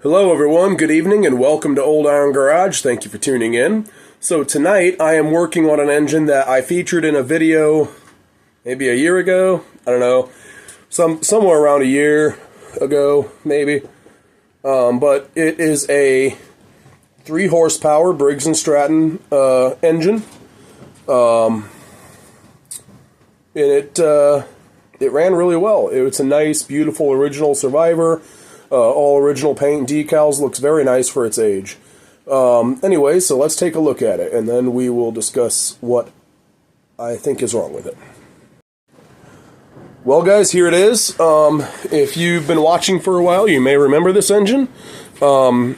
Hello everyone, good evening and welcome to Old Iron Garage. Thank you for tuning in. So tonight I am working on an engine that I featured in a video maybe a year ago. I don't know, somewhere around a year ago maybe. But it is a 3 horsepower Briggs and Stratton engine. And it ran really well. It's a nice, beautiful, original Survivor. All original paint and decals. Looks very nice for its age. Anyway, so let's take a look at it, and then we will discuss what I think is wrong with it. Well, guys, here it is. If you've been watching for a while, you may remember this engine. I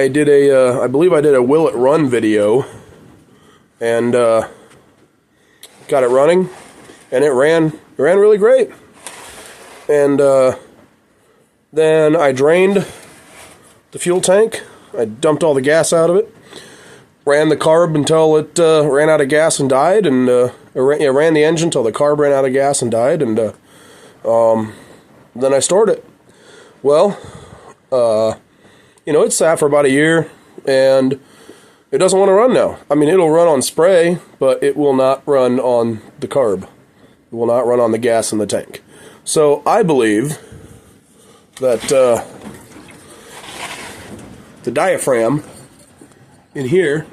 believe I did a Will It Run video, and got it running, and it ran really great. And then I drained the fuel tank. I dumped all the gas out of it. Ran the carb until it ran out of gas and died. And ran the engine until the carb ran out of gas and died. And then I stored it. Well, it sat for about a year. And it doesn't want to run now. I mean, it'll run on spray, but it will not run on the carb. It will not run on the gas in the tank. So I believe that the diaphragm in here,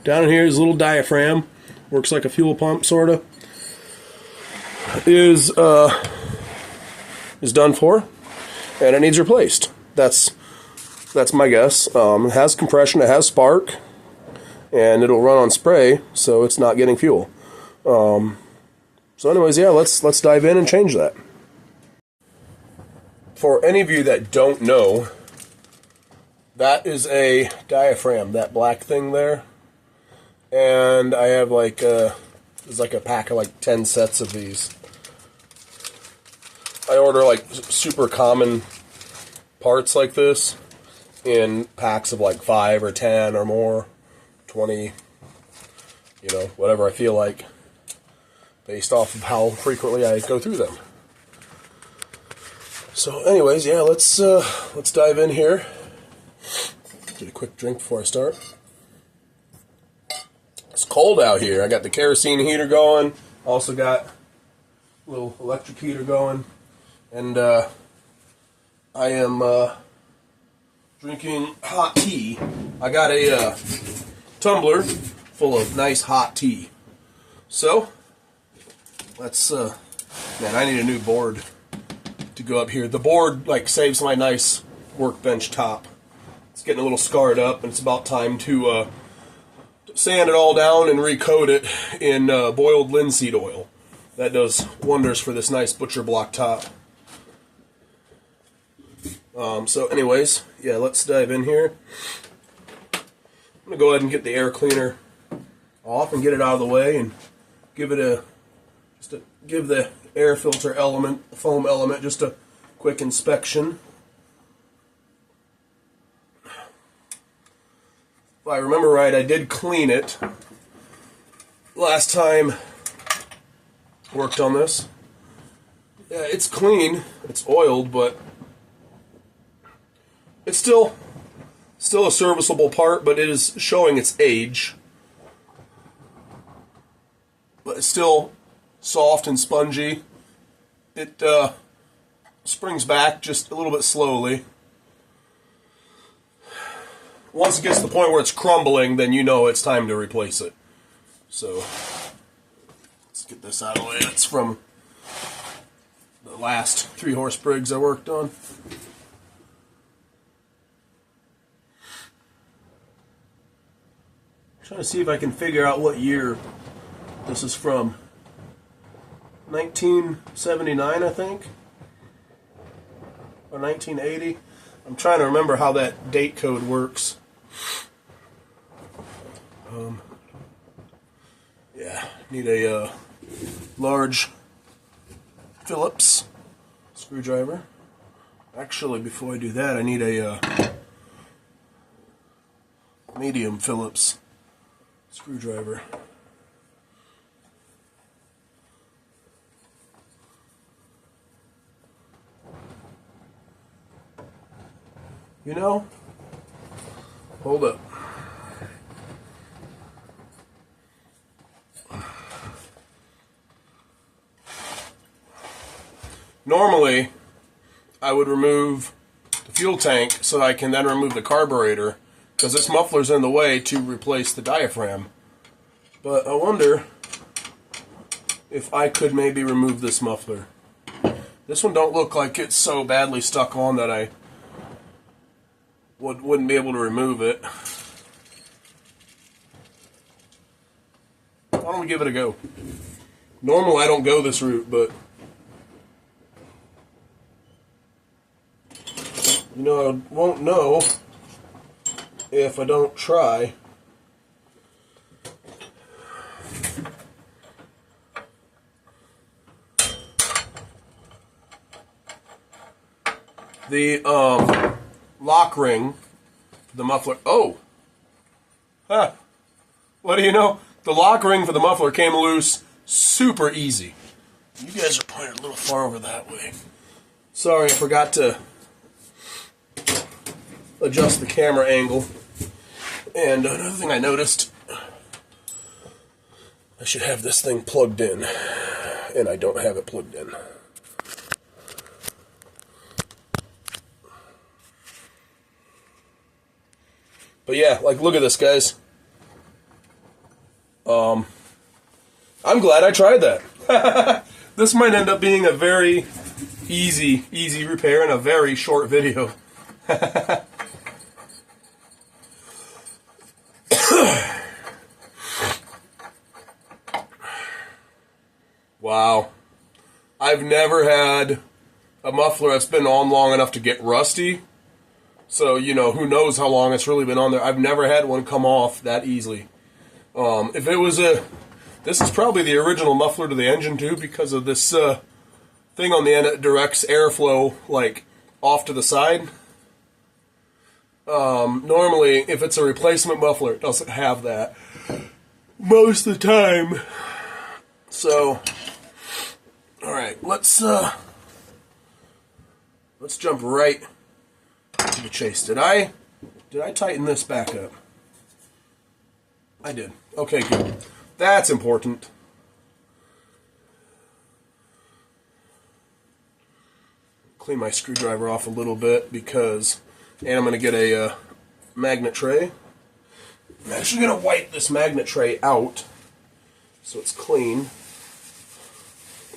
down in here is a little diaphragm, works like a fuel pump sort of, is done for, and it needs replaced. That's my guess. It has compression, it has spark, and it'll run on spray, so it's not getting fuel. So anyways, yeah, let's dive in and change that. For any of you that don't know, that is a diaphragm, that black thing there. And I have there's like a pack of 10 sets of these. I order super common parts like this in packs of 5 or 10 or more, 20, whatever I feel like, based off of how frequently I go through them. So anyways, yeah, let's dive in here. Get a quick drink before I start. It's cold out here. I got the kerosene heater going. Also got a little electric heater going. And I am drinking hot tea. I got a tumbler full of nice hot tea. So, let's, man, I need a new board to go up here. The board saves my nice workbench top. It's getting a little scarred up, and it's about time to sand it all down and recoat it in boiled linseed oil. That does wonders for this nice butcher block top. So anyways, yeah, let's dive in here. I'm gonna go ahead and get the air cleaner off and get it out of the way and give it give the air filter element, the foam element, just a quick inspection. If I remember right, I did clean it last time I worked on this. Yeah, it's clean, it's oiled, but it's still a serviceable part, but it is showing its age. But it's still soft and spongy. It springs back just a little bit slowly. Once it gets to the point where it's crumbling, then you know it's time to replace it. So, let's get this out of the way. It's from the last 3 horse Briggs I worked on. I'm trying to see if I can figure out what year this is from. 1979, I think, or 1980. I'm trying to remember how that date code works. Yeah, need a large Phillips screwdriver. Actually, before I do that, I need a medium Phillips screwdriver. You know? Hold up. Normally, I would remove the fuel tank so I can then remove the carburetor, because this muffler's in the way to replace the diaphragm. But I wonder if I could maybe remove this muffler. This one don't look like it's so badly stuck on that I wouldn't be able to remove it. Why don't we give it a go? Normally I don't go this route, but you know, I won't know if I don't try. The lock ring for the muffler. Oh! Huh. What do you know? The lock ring for the muffler came loose super easy. You guys are pointed a little far over that way. Sorry, I forgot to adjust the camera angle. And another thing I noticed, I should have this thing plugged in, and I don't have it plugged in. But yeah, like, look at this, guys. I'm glad I tried that. This might end up being a very easy repair in a very short video. Wow. I've never had a muffler that's been on long enough to get rusty. So, you know, who knows how long it's really been on there. I've never had one come off that easily. If it was this is probably the original muffler to the engine too, because of this thing on the end that directs airflow, like, off to the side. Normally, if it's a replacement muffler, it doesn't have that most of the time. So, alright, let's jump right to the chase. Did I tighten this back up? I did. Okay, good. That's important. Clean my screwdriver off a little bit because, and I'm going to get a magnet tray. I'm actually going to wipe this magnet tray out so it's clean.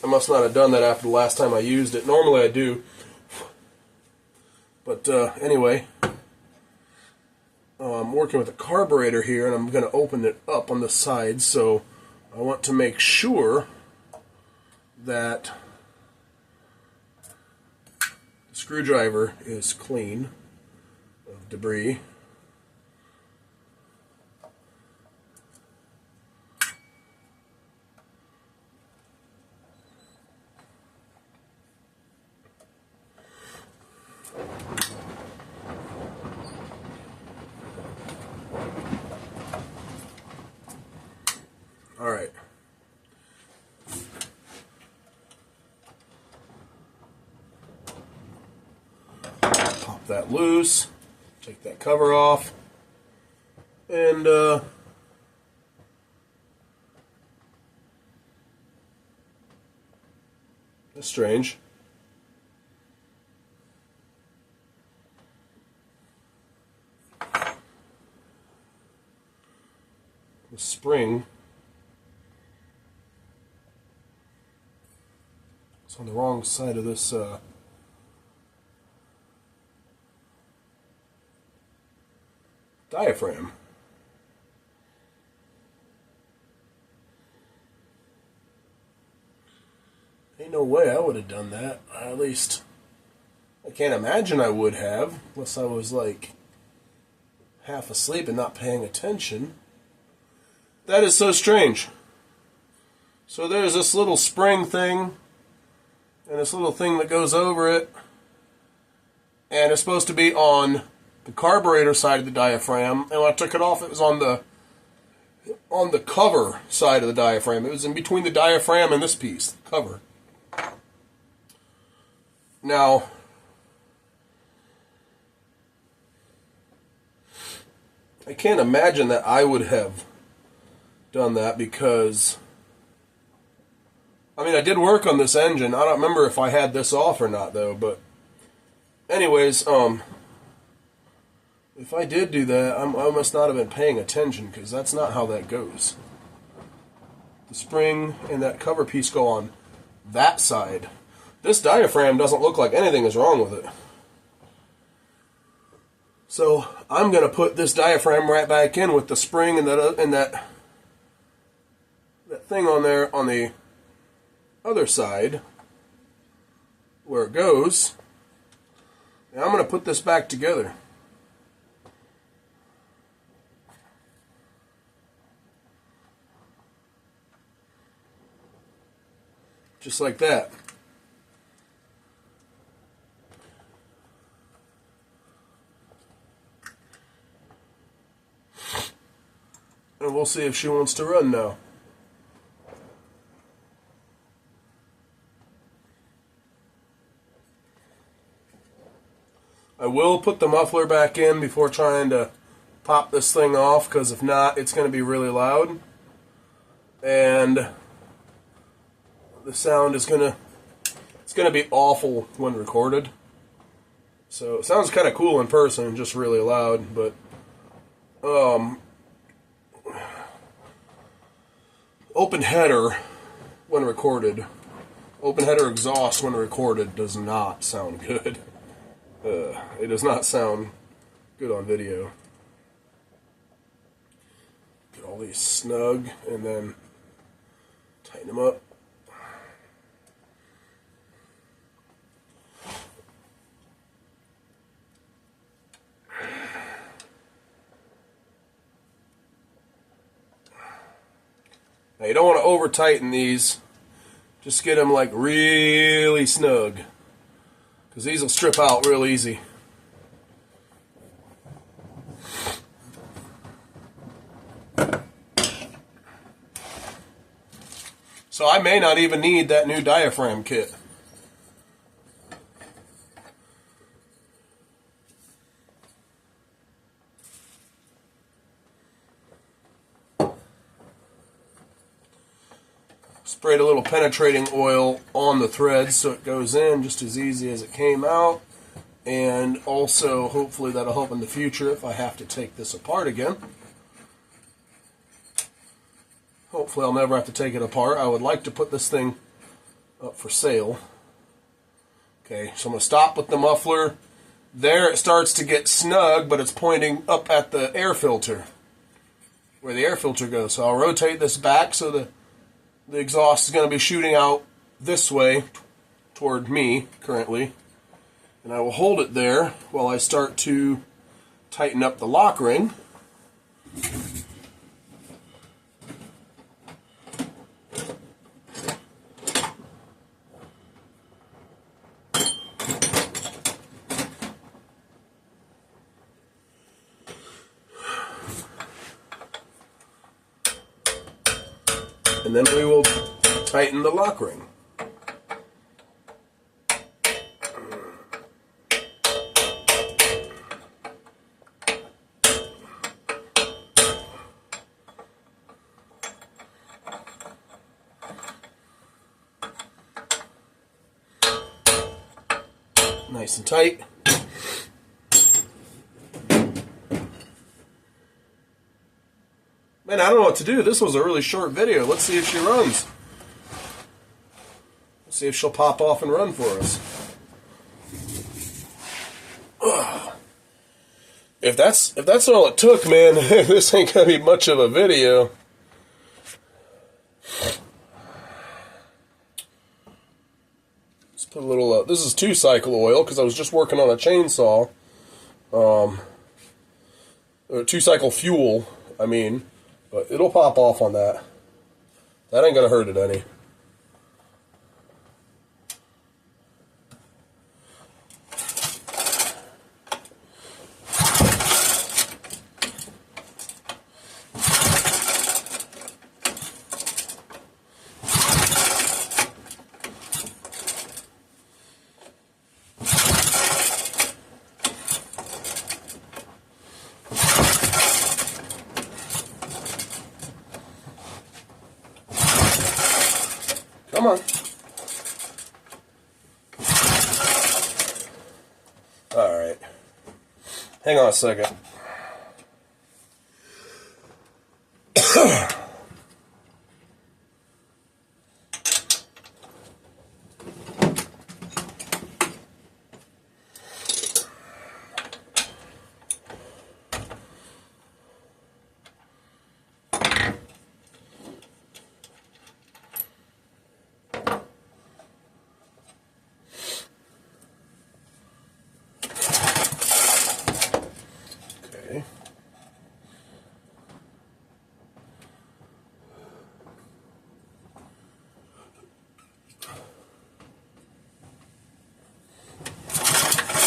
I must not have done that after the last time I used it. Normally I do. But anyway, I'm working with a carburetor here, and I'm going to open it up on the side, so I want to make sure that the screwdriver is clean of debris. Alright. Pop that loose. Take that cover off. And, that's strange. The spring is on the wrong side of this diaphragm. Ain't no way I would have done that. At least, I can't imagine I would have, unless I was like half asleep and not paying attention. That is so strange. So there's this little spring thing, and this little thing that goes over it, and it's supposed to be on the carburetor side of the diaphragm, and when I took it off, it was on the cover side of the diaphragm. It was in between the diaphragm and this piece, the cover. Now, I can't imagine that I would have done that because, I mean, I did work on this engine. I don't remember if I had this off or not, though. But anyways, if I did do that, I must not have been paying attention because that's not how that goes. The spring and that cover piece go on that side. This diaphragm doesn't look like anything is wrong with it. So I'm going to put this diaphragm right back in with the spring and that thing on there on the other side where it goes. And I'm going to put this back together. Just like that. And we'll see if she wants to run now. I will put the muffler back in before trying to pop this thing off, because if not, it's going to be really loud. And the sound is going to be awful when recorded. So it sounds kind of cool in person, just really loud, but open header when recorded, open header exhaust when recorded does not sound good. It does not sound good on video. Get all these snug and then tighten them up. Now you don't want to over tighten these, just get them like really snug, because these will strip out real easy. So I may not even need that new diaphragm kit. Sprayed a little penetrating oil on the threads so it goes in just as easy as it came out. And also, hopefully that'll help in the future if I have to take this apart again. Hopefully I'll never have to take it apart. I would like to put this thing up for sale. Okay, so I'm going to stop with the muffler. There it starts to get snug, but it's pointing up at the air filter, where the air filter goes. So I'll rotate this back so the exhaust is going to be shooting out this way toward me currently. And I will hold it there while I start to tighten up the lock ring. And then we will tighten the lock ring. Nice and tight. Man, I don't know what to do. This was a really short video. Let's see if she runs. Let's see if she'll pop off and run for us. Ugh. If that's all it took, man, this ain't gonna be much of a video. Let's put a little. This is 2-cycle oil because I was just working on a chainsaw. Or 2-cycle fuel, I mean. But it'll pop off on that. That ain't gonna hurt it any. Hang on a second. Okay.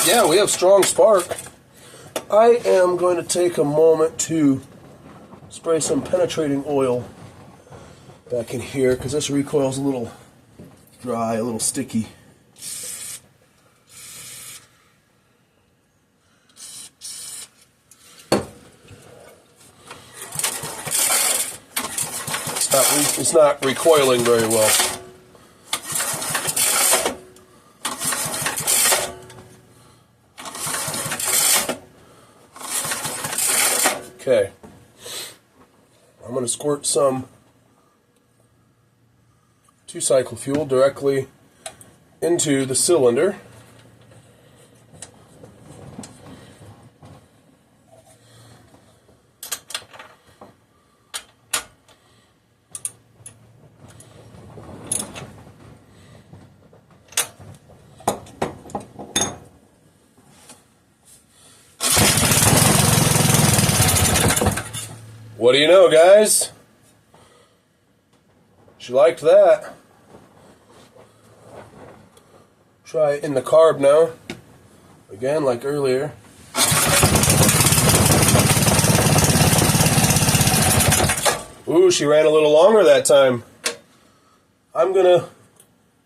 Yeah, we have strong spark. I am going to take a moment to spray some penetrating oil back in here because this recoil's a little dry, a little sticky. It's not recoiling very well. Okay, I'm going to squirt some 2-cycle fuel directly into the cylinder. What do you know, guys? She liked that. Try it in the carb now. Again, like earlier. Ooh, she ran a little longer that time. I'm gonna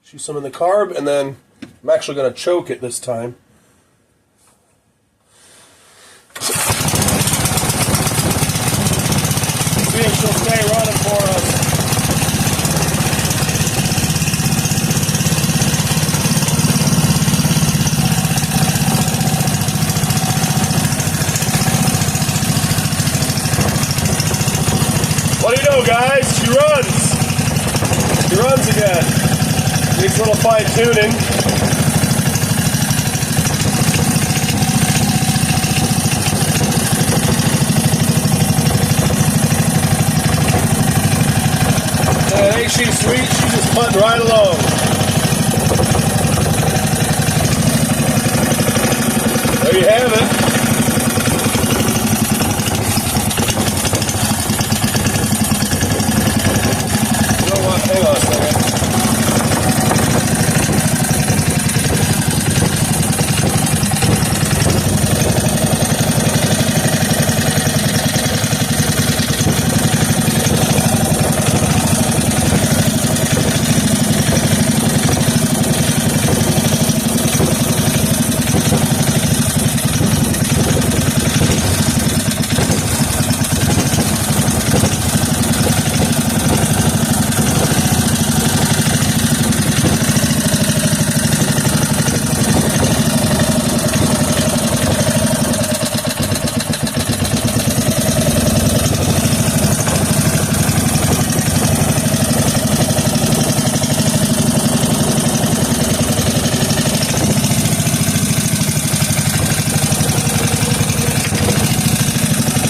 shoot some in the carb, and then I'm actually gonna choke it this time. See if she'll stay running for us. What do you know, guys? She runs. She runs again. Needs a little fine tuning. Ain't she sweet? She's just putting right along. There you have it. You know what? Hang on a second.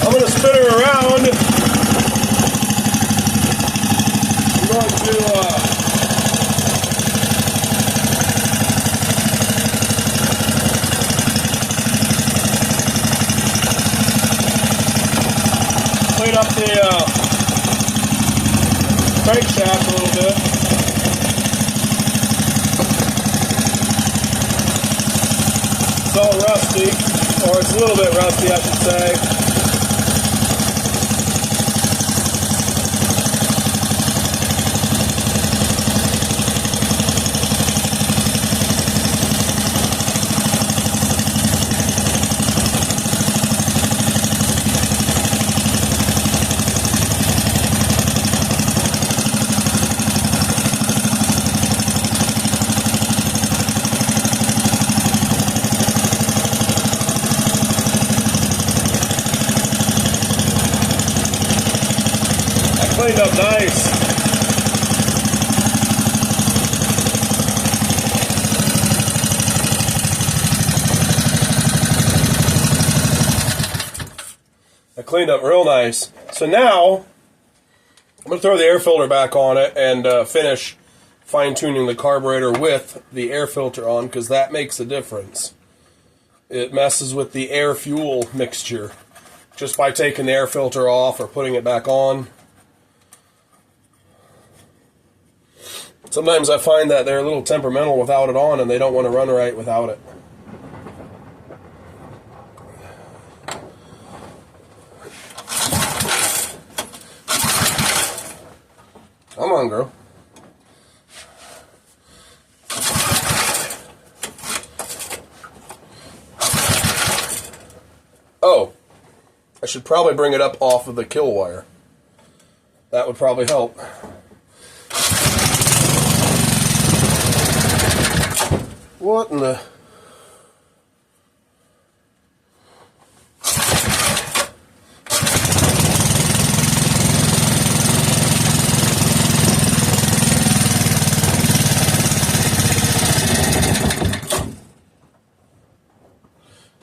I'm going to spin her around. I'm going to clean up the crankshaft a little bit. It's all rusty, or it's a little bit rusty, I should say. cleaned up nice. I cleaned up real nice. So now, I'm going to throw the air filter back on it and finish fine-tuning the carburetor with the air filter on, because that makes a difference. It messes with the air-fuel mixture just by taking the air filter off or putting it back on. Sometimes I find that they're a little temperamental without it on and they don't want to run right without it. Come on, girl. Oh, I should probably bring it up off of the kill wire. That would probably help. What in the...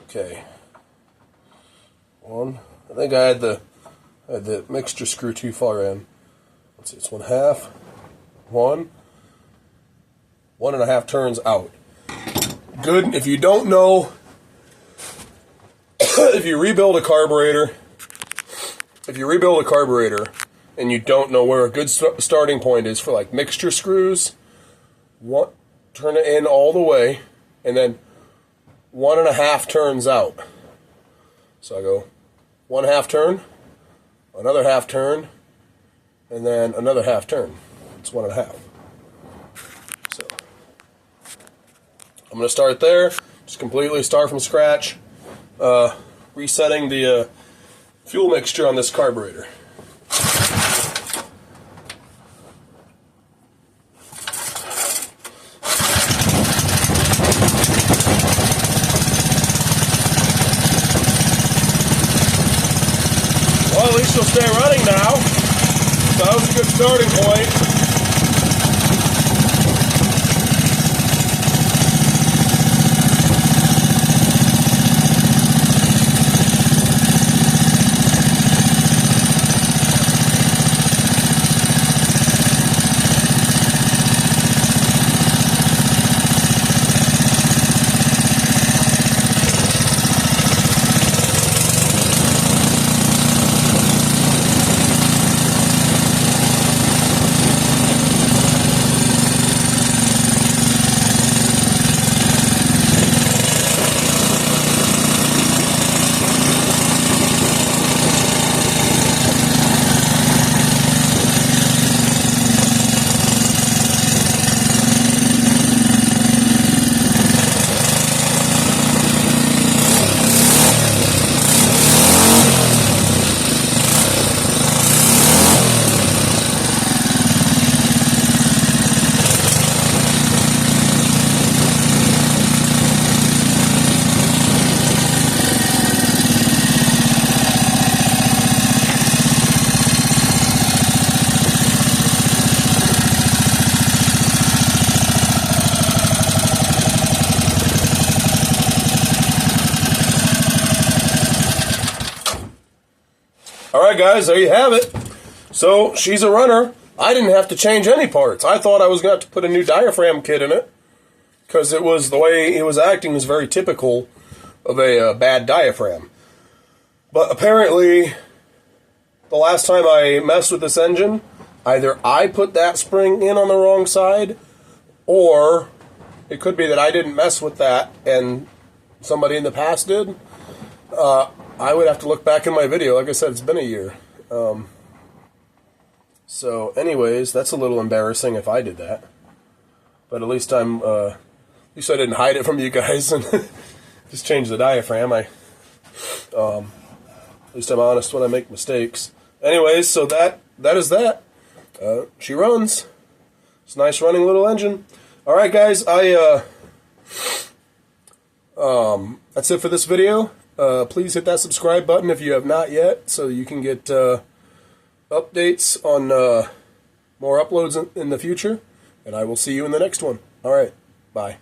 Okay. One. I think I had the mixture screw too far in. Let's see, it's 1/2. 1.5 turns out. Good. If you don't know, if you rebuild a carburetor and you don't know where a good starting point is for like mixture screws, turn it in all the way and then 1.5 turns out. So I go 1/2 turn, another 1/2 turn, and then another 1/2 turn. It's 1.5. So I'm going to start there. Just completely start from scratch, resetting the fuel mixture on this carburetor. Well, at least she'll stay running now. So that was a good starting point. Alright guys, there you have it. So, she's a runner. I didn't have to change any parts. I thought I was going to have to put a new diaphragm kit in it, because it was, the way it was acting was very typical of a bad diaphragm. But apparently, the last time I messed with this engine, either I put that spring in on the wrong side, or it could be that I didn't mess with that and somebody in the past did. I would have to look back in my video. Like I said, it's been a year. So anyways, that's a little embarrassing if I did that. But at least I didn't hide it from you guys and just change the diaphragm. At least I'm honest when I make mistakes. Anyways, so that is that. She runs. It's a nice running little engine. Alright guys, that's it for this video. Please hit that subscribe button if you have not yet, so you can get updates on more uploads in the future, and I will see you in the next one. All right, bye.